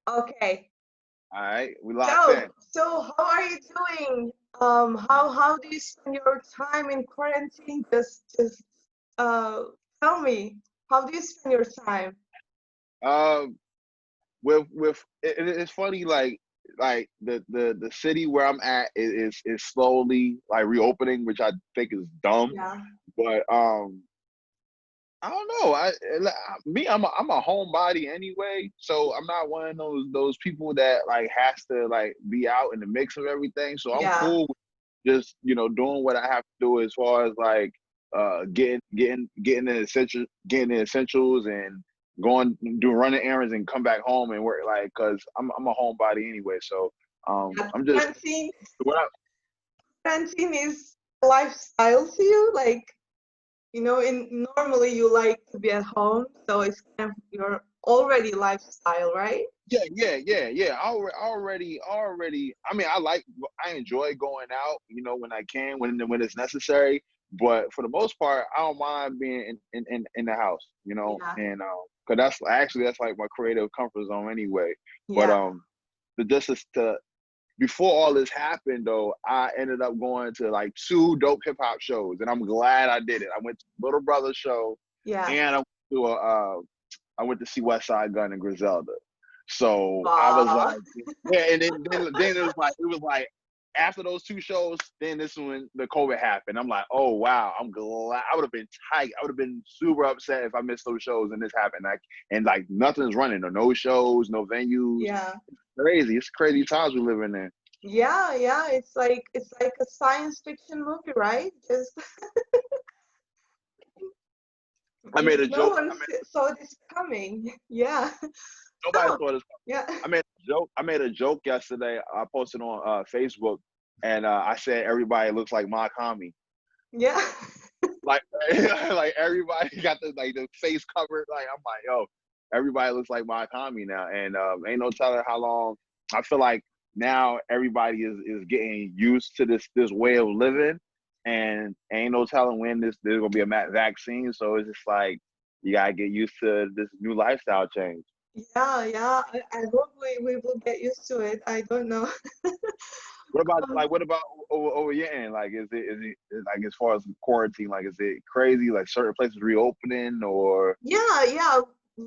Okay. All right, we locked So, in. so how are you doing? How do you spend your time in quarantine? Just uh tell me. How do you spend your time? Um, it's funny, like the city where I'm at is slowly like reopening, which I think is dumb. Yeah. But I don't know. I'm a homebody anyway, so I'm not one of those people that like has to like be out in the mix of everything. So I'm Yeah. cool with just doing what I have to do as far as like getting the essentials and going do running errands and come back home and work like because I'm a homebody anyway. So Yeah. I'm just what I, Quarantine is a lifestyle to you. Like, in normally you like to be at home, so it's kind of your already lifestyle, right? yeah. Already. I mean, I enjoy going out, when I can, when it's necessary. But for the most part, I don't mind being in the house, Yeah. and because that's like my creative comfort zone anyway. But Yeah. the just to before all this happened though, I ended up going to like two dope hip hop shows, and I'm glad I did it. I went to Little Brother show, Yeah. and I went to see West Side Gun and Griselda. So I was Wow. like, yeah, and then it was like after those two shows, then this when the COVID happened. I'm like, oh wow, I'm glad. I would have been tight. I would have been super upset if I missed those shows and this happened. Like nothing's running, or no shows, no venues. Yeah. Crazy. It's crazy times we live in. Yeah, yeah. It's like a science fiction movie, right? Just I made a no joke. one saw this coming. Yeah. Nobody So, saw this. yeah. I made a joke. I made a joke yesterday. I posted on Facebook, and I said everybody looks like Kami. Yeah. Like, like everybody got the face covered. Like I'm like, yo, everybody looks like Kami now, and ain't no telling how long. I feel like now everybody is getting used to this way of living, and ain't no telling when there's gonna be a vaccine. So it's just like you gotta get used to this new lifestyle change. Yeah, yeah. I hope we will get used to it. I don't know. Um, What about over your end? Like, is like as far as quarantine, like, is it crazy? Like certain places reopening, or yeah, yeah.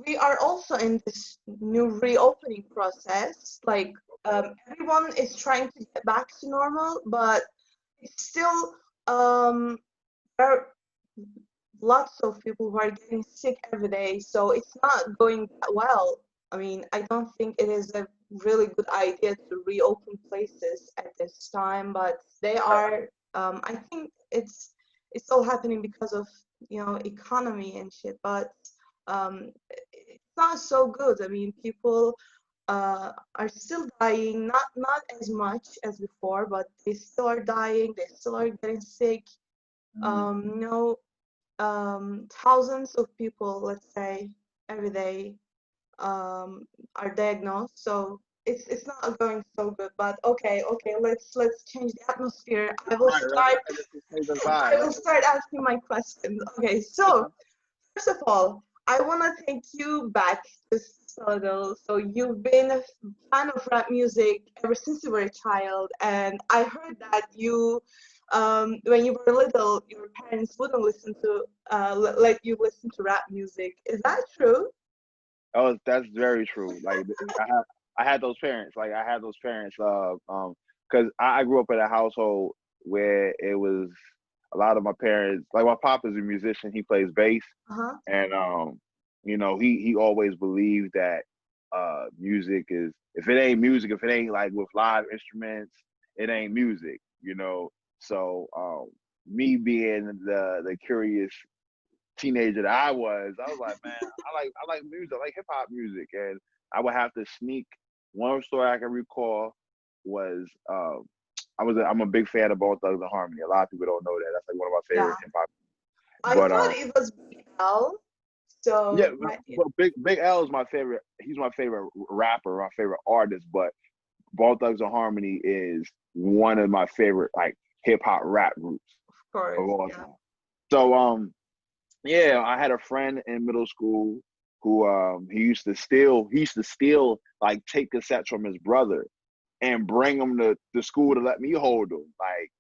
We are also in this new reopening process. Like, everyone is trying to get back to normal, but it's still there are lots of people who are getting sick every day, so it's not going that well. I mean, I don't think it is a really good idea to reopen places at this time, but they are. I think it's all happening because of economy and shit, but it's not so good. I mean, people are still dying, not as much as before, but they still are dying. They still are getting sick. mm, You know, thousands of people, let's say, every day are diagnosed. So it's not going so good. But okay, okay, let's change the atmosphere. I will right? start. Let's just take the I vibe. will start asking my questions. Okay, so first of all, I want to take you back just a little. So you've been a fan of rap music ever since you were a child, and I heard that when you were little, your parents wouldn't let you listen to rap music. Is that true? Oh, that's very true. Like I had those parents. Like I had those parents. Because I grew up in a household where it was a lot of my parents. Like my pop is a musician. He plays bass, Uh-huh. and he always believed that music is if it ain't music, if it ain't like with live instruments, it ain't music. So me being the curious teenager that I was like, man, I like music, I like hip hop music, and I would have to sneak. One story I can recall was I'm a big fan of Bone Thugs and Harmony. A lot of people don't know that. That's like one of my Yeah. favorite hip hop. I But thought it was Big L. yeah, So right. Yeah. but Big L is my favorite. He's my favorite rapper, my favorite artist. But Bone Thugs and Harmony is one of my favorite like hip hop rap groups Of of course. all Yeah. time. So yeah, I had a friend in middle school he used to steal like tape cassettes from his brother and bring them to school to let me hold them. Like,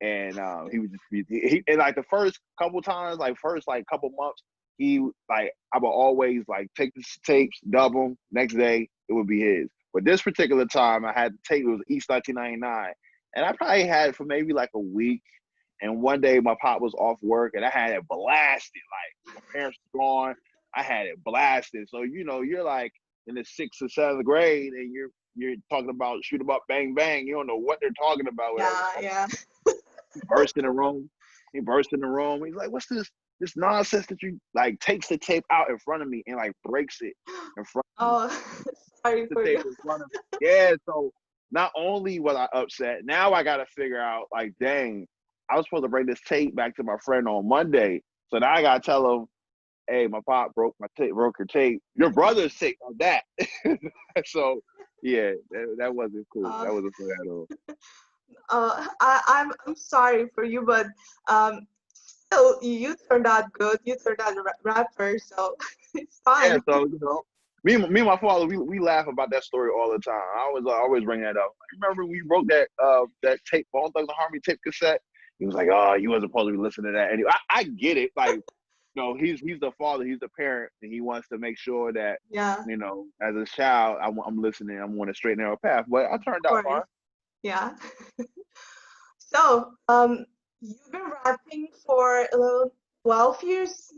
and he would just be and like the first couple times, like first like couple months, I would always like take the tapes, dub them. Next day it would be his. But this particular time, I had the tape. It was East 1999, and I probably had it for maybe like a week. And one day my pop was off work, and I had it blasted. Like my parents were gone, I had it blasted. So you're like in the 6th or 7th grade, and you're talking about shoot 'em up, bang bang. You don't know what they're talking about. Whatever. Yeah. He burst in the room. He's like, "What's this nonsense that you like?" Takes the tape out in front of me and like breaks it in front of me. Oh, sorry The for tape you. in front of me. Yeah. So not only was I upset, now I got to figure out like, dang, I was supposed to bring this tape back to my friend on Monday. So now I got to tell him, hey, my pop broke your tape. Your brother's tape on that. So yeah, that wasn't cool. That wasn't cool at all. I'm sorry for you, but still, you turned out good. You turned out a rapper, so it's Yeah, fine. so me and my father, we laugh about that story all the time. I always bring that up. Remember when you broke that tape, Bone Thugs and Harmony tape cassette? He was like, "Oh, you wasn't supposed to be listening to that." Anyway, I get it. Like, he's the father, he's the parent, and he wants to make sure that Yeah, as a child, I'm listening. I'm on a straight and narrow path. But I turned of out fine. course. Yeah. So, you've been rapping for 12 years,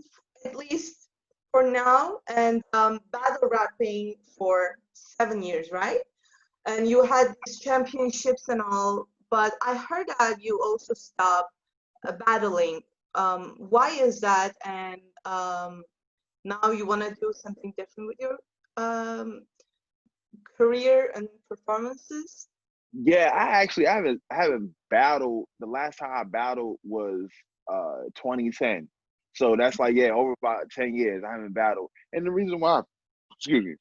at least for now, and battle rapping for 7 years, right? And you had these championships and all, but I heard that you also stopped battling. Why is that? And now you want to do something different with your um, career and performances? Yeah, I haven't battled. The last time I battled was 2010. So that's like, yeah, over about 10 years I haven't battled. And the reason why, excuse me,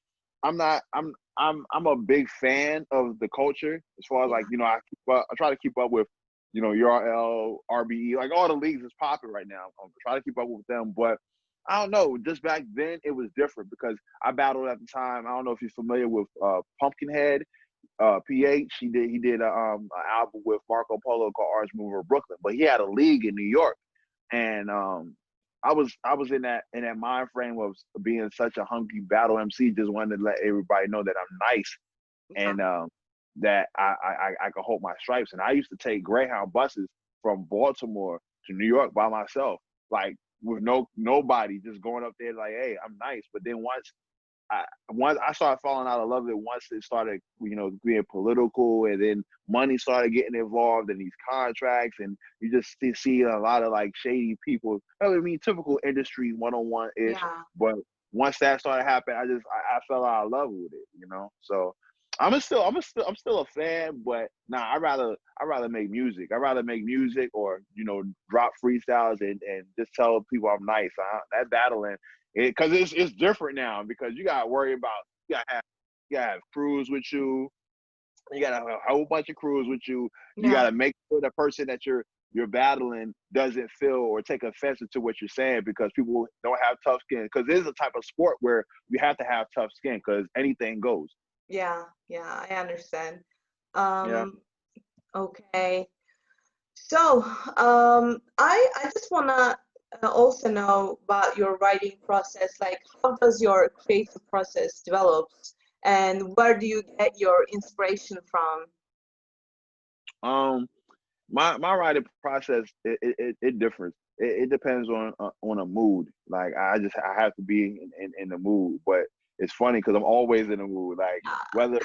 I'm a big fan of the culture as far as Yeah. like, I try to keep up with, URL, RBE, like all the leagues is popping right now. I'm trying to keep up with them, but I don't know. Just back then it was different because I battled at the time. I don't know if you're familiar with Pumpkinhead. PH. He did an album with Marco Polo called Arch Mover Brooklyn, but he had a league in New York, and I was in that mind frame of being such a hunky battle MC, just wanted to let everybody know that I'm nice Yeah. and that I could hold my stripes. And I used to take Greyhound buses from Baltimore to New York by myself, like with nobody, just going up there like, hey, I'm nice. But then once I started falling out of love with it, once it started, being political, and then money started getting involved in these contracts, and you just see a lot of like shady people. I mean, typical industry 101 ish. Yeah. But once that started happening, I fell out of love with it. So I'm still a fan, but nah, I rather make music. I rather make music or drop freestyles and just tell people I'm nice. That battling. Because it's different now because you gotta worry about you gotta have crews with you. You gotta have a whole bunch of crews with you. You Yeah. gotta make sure the person that you're battling doesn't feel or take offense to what you're saying because people don't have tough skin. Because it is a type of sport where you have to have tough skin because anything goes. Yeah. I understand. Yeah. Okay. So, I just wanna also know about your writing process. Like, how does your creative process develops, and where do you get your inspiration from? Um. My writing process it differs. It depends on a mood. Like I have to be in the mood. But it's funny because I'm always in the mood. Like whether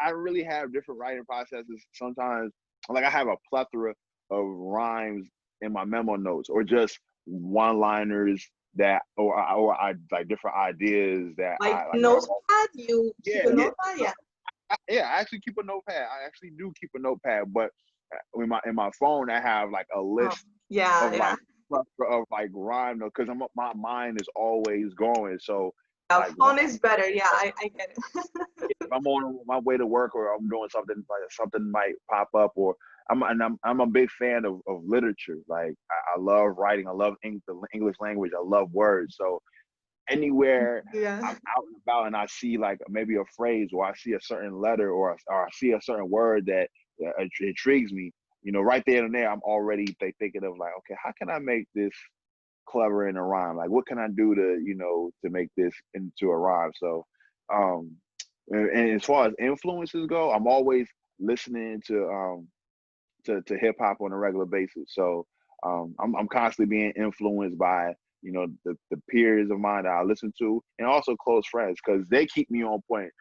I really have different writing processes. Sometimes like I have a plethora of rhymes in my memo notes or just one liners that or I like different ideas that Like I like. notepad? You keep Yeah, a yeah. notepad? Yeah. Yeah, I actually keep a notepad. I actually do keep a notepad, but in my phone, I have like a Oh, list yeah, of yeah. like plethora of like rhyme because my mind is always going. So Yeah, like phone is better. Yeah, I get it. if I'm on my way to work or I'm doing something like something might pop up or I'm a big fan of literature. Like I love writing. I love the English language. I love words. So anywhere Yeah. I'm out and about and I see like maybe a phrase or I see a certain letter or I see a certain word that intrigues me, you know, right there and there, I'm already thinking of like, okay, how can I make this clever in a rhyme? Like, what can I do to, you know, to make this into a rhyme? So, um, and as far as influences go, I'm always listening to hip hop on a regular basis. So I'm constantly being influenced by, you know, the peers of mine that I listen to, and also close friends because they keep me on point.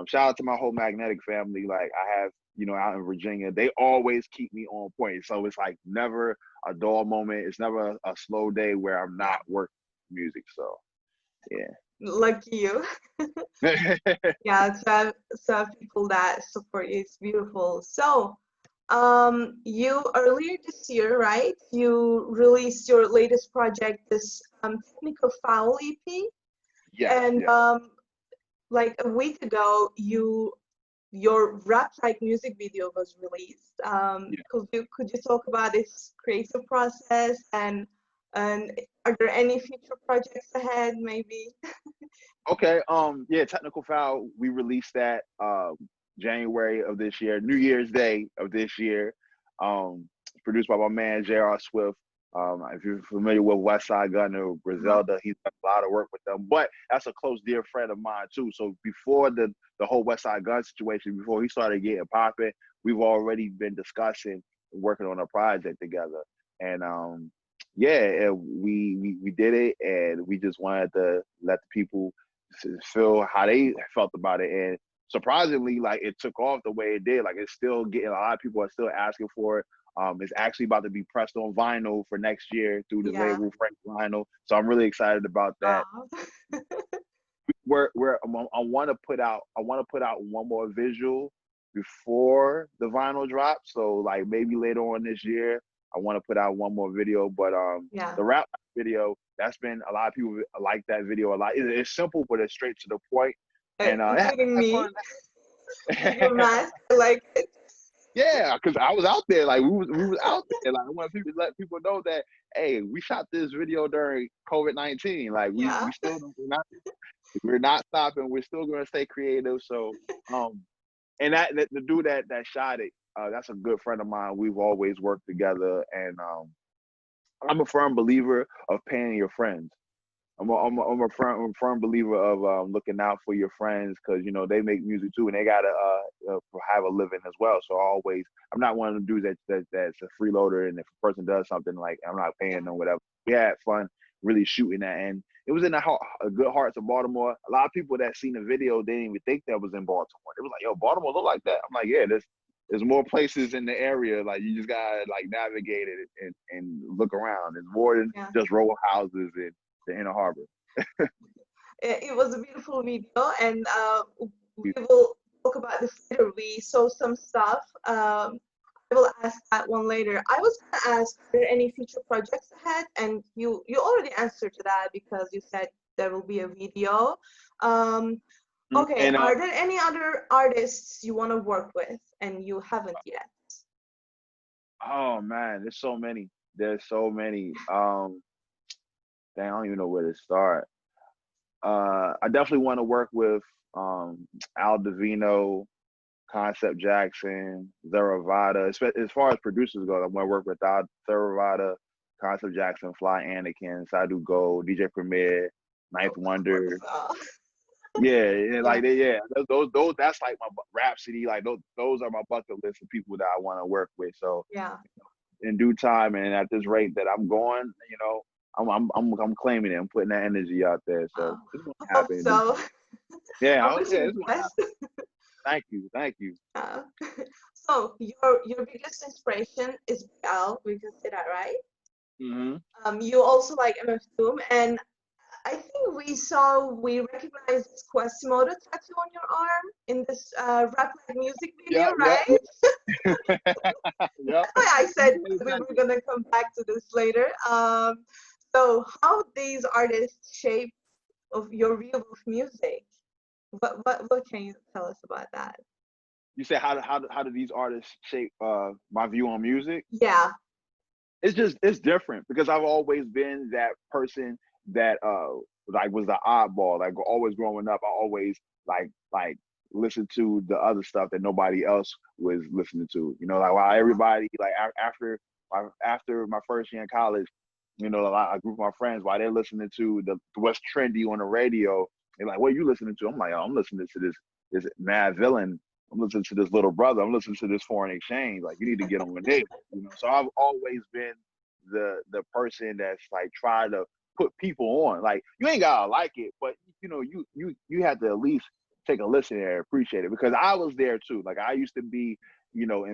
Shout out to my whole Magnetic family. Like I have, you know, out in Virginia, they always keep me on point. So it's like never a dull moment. It's never a slow day where I'm not working music. So yeah. Lucky you. Yeah, to have people that support you, it's beautiful. So, you earlier this year, right? You released your latest project, this technical foul EP, Yes, and yes. like a week ago, your rap like music video was released. Yeah. Could you talk about this creative process and are there any future projects ahead, maybe? Okay. Yeah, Technical Foul, we released that January of this year, New Year's Day of this year. Produced by my man J.R. Swift. If you're familiar with Westside Gunn or Griselda, he's done a lot of work with them. But that's a close dear friend of mine too. So before the whole Westside Gunn situation, before he started getting popping, we've already been discussing working on a project together. And yeah, we did it, and we just wanted to let the people feel how they felt about it. And surprisingly, like it took off the way it did. Like it's still getting, a lot of people are still asking for it. It's actually about to be pressed on vinyl for next year through the Yeah. label Frank Vinyl. So I'm really excited about that. I want to put out one more visual before the vinyl drop. So like maybe later on this year, I want to put out one more video. But Yeah. the rap video, that's been, a lot of people like that video a lot. It's simple, but it's straight to the point. And Including me. Your fun. mask, I like it. Yeah, because I was out there, like we was out there. Like I want people to let people know that, hey, we shot this video during COVID-19. Like Yeah. we still, we're not stopping. We're still going to stay creative. So and that the dude that shot it, that's a good friend of mine. We've always worked together, and I'm a firm believer of paying your friends. I'm a firm believer of looking out for your friends, because you know they make music too and they gotta have a living as well. So I'm not one of them dudes that's a freeloader, and if a person does something, like I'm not paying them whatever. We had fun really shooting that, and it was in a good hearts of Baltimore. A lot of people that seen the video didn't even think that was in Baltimore. They was like, "Yo, Baltimore look like that?" I'm like, "Yeah, there's more places in the area. Like you just gotta like navigate it and look around. There's more than just row houses and the inner harbor." It was a beautiful video, and we will talk about this later. We saw some stuff. I will ask that one later. I was gonna ask, are there any future projects ahead? And you already answered to that because you said there will be a video. Okay, And, are there any other artists you want to work with and you haven't yet? oh man, there's so many. There's so many. Dang, I don't even know where to start. I definitely want to work with Al Divino, Concept Jackson, Theravada. As far as producers go, I want to work with Theravada, Concept Jackson, Fly Anakin, Sadu Gold, DJ Premier, Ninth Wonder. Yeah, like those. That's like my Rhapsody. Like those are my bucket list of people that I want to work with. So yeah, in due time and at this rate that I'm going, you know, I'm claiming it. I'm putting that energy out there. So it's gonna happen. So yeah, I wish you the best. Thank you. So your biggest inspiration is Al. We can say that, right? Mm-hmm. You also like MF Doom, and I think we recognized this Quasimodo tattoo on your arm in this rap like music video, right? Yep. I said we were gonna come back to this later. So how these artists shape of your view of music? What can you tell us about that? You said how do these artists shape my view on music? Yeah. It's different because I've always been that person that like was the oddball. Like always growing up, I always like listened to the other stuff that nobody else was listening to. You know, like while everybody like after my first year in college, you know, a group of my friends while they're listening to what's trendy on the radio, they're like, "What are you listening to?" I'm like, "Oh, I'm listening to this Mad Villain. I'm listening to this Little Brother. I'm listening to this Foreign Exchange. Like, you need to get on with it." You know, so I've always been the person that's like try to put people on. Like, you ain't gotta like it, but you know, you have to at least take a listen and appreciate it, because I was there too. Like, I used to be, you know,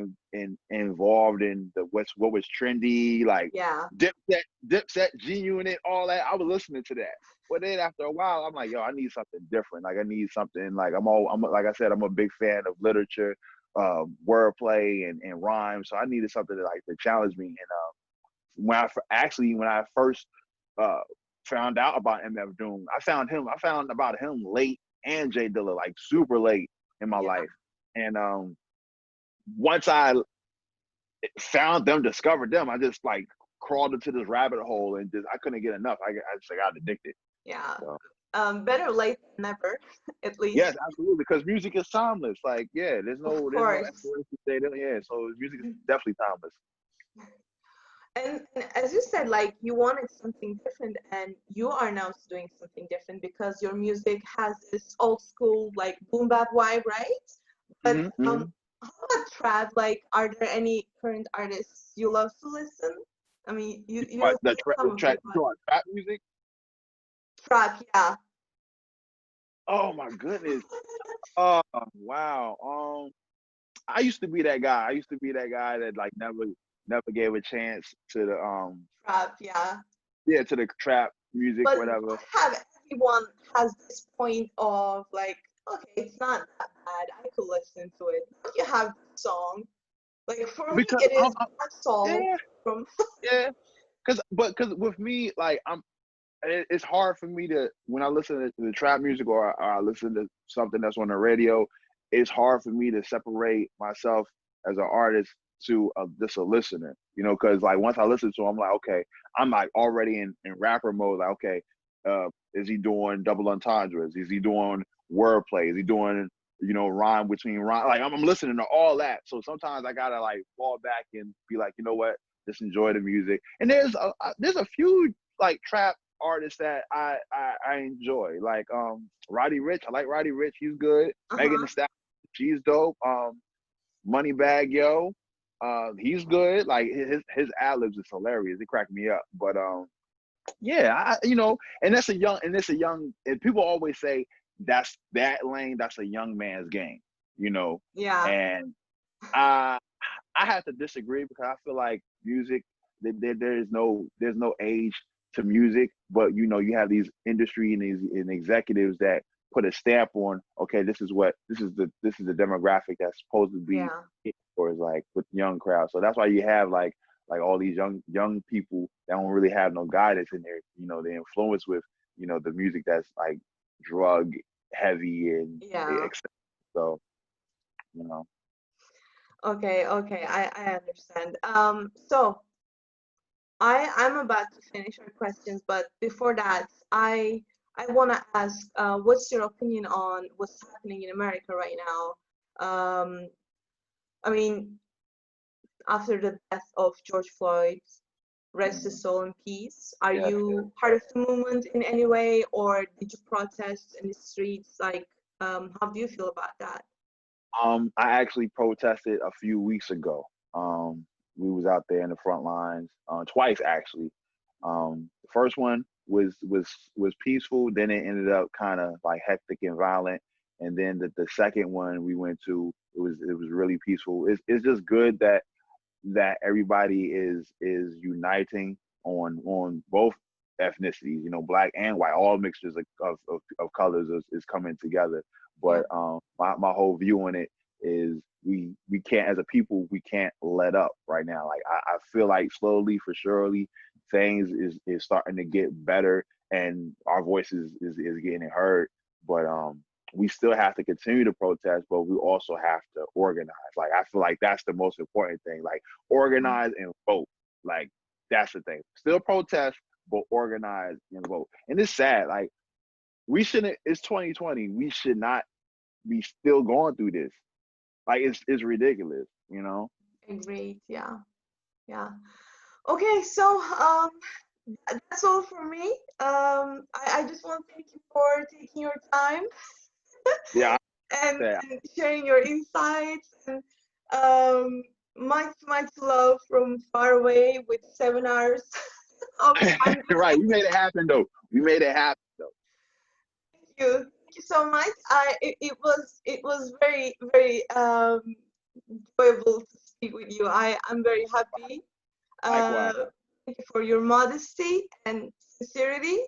involved in what was trendy, like Dipset, G Unit, all that. I was listening to that. But then after a while, I'm like, yo, I need something different. Like, I need something, like, I'm like I said, I'm a big fan of literature, wordplay and rhyme. So I needed something to challenge me. And when I first found out about MF Doom, I found about him late, and Jay Dilla, like super late in my life. And once I found them, discovered them, I just like crawled into this rabbit hole and I couldn't get enough. I just got addicted. Yeah. So. Better late than never, at least. Yes, absolutely, because music is timeless. Like, yeah, there's no expiration date. Yeah, so music is definitely timeless. And as you said, like, you wanted something different, and you are now doing something different because your music has this old school, like, boom bap vibe, right? But how about trap? Like, are there any current artists you love to listen? I mean, you the trap music? Trap, yeah. Oh my goodness. Oh wow. I used to be that guy. That like never gave a chance to the trap, yeah. Yeah, to the trap music, but whatever. Everyone has this point of like, okay, it's not that bad. I could listen to it. You have the song. Like, for me, it is a song from. Yeah, because with me, like, it's hard for me to, when I listen to the trap music or I listen to something that's on the radio, it's hard for me to separate myself as an artist to just a listener, you know, because like once I listen to him, I'm like, okay, I'm like already in rapper mode. Like, okay, is he doing double entendres? Is he doing wordplay? Is he doing, you know, rhyme between rhyme? Like, I'm listening to all that. So sometimes I gotta like fall back and be like, you know what, just enjoy the music. And there's a few like trap artists that I enjoy, like Roddy Ricch. I like Roddy Ricch. He's good. Megan Thee Stallion, she's dope. Moneybagg Yo, he's good. Like his ad-libs is hilarious. It cracked me up. But yeah, you know, and it's a young, and people always say that lane, that's a young man's game, you know. Yeah. And I have to disagree, because I feel like music, there's no age to music, but you know, you have these industry and executives that put a stamp on, okay, this is the demographic that's supposed to be for, is like with young crowds. So that's why you have like all these young people that don't really have no guidance in there. You know, they're influenced with, you know, the music that's like drug heavy and so, you know. Okay, I understand. So I'm about to finish our questions, but before that, I want to ask, what's your opinion on what's happening in America right now? I mean, after the death of George Floyd, rest his soul in peace. Are you part of the movement in any way, or did you protest in the streets? Like, how do you feel about that? I actually protested a few weeks ago. We was out there in the front lines twice, actually. The first one was peaceful. Then it ended up kind of like hectic and violent. And then the second one we went to, it was really peaceful. It's just good that everybody is uniting on both ethnicities, you know, black and white, all mixtures of colors is coming together. But my whole view on it is we can't, as a people, we can't let up right now. Like, I feel like slowly for surely things is starting to get better, and our voices is getting heard. But we still have to continue to protest, but we also have to organize. Like, I feel like that's the most important thing. Like, organize and vote. Like, that's the thing. Still protest, but organize and vote. And it's sad. Like, we shouldn't. It's 2020. We should not be still going through this. Like it's ridiculous, you know. Great, yeah, yeah. Okay, so that's all for me. I just want to thank you for taking your time Yeah, and sharing your insights and um, much love from far away with 7 hours of time. right. We made it happen though. We made it happen though. Thank you so much. It was very enjoyable to speak with you. I'm very happy. Likewise. Thank you for your modesty and sincerity,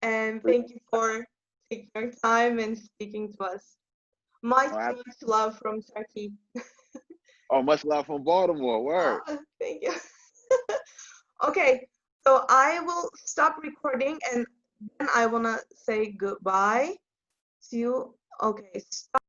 and thank you for taking your time and speaking to us. Much love from Turkey. Oh, much love from Baltimore. Word. Thank you. Okay, so I will stop recording and then I wanna say goodbye to you. Okay, stop.